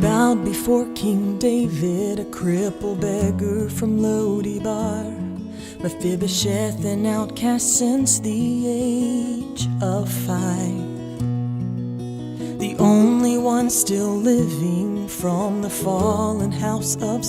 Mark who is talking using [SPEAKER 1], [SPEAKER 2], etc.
[SPEAKER 1] bowed before King David, a crippled beggar from Lo-debar, Mephibosheth, an outcast since the age of 5, the only one still living from the fallen house of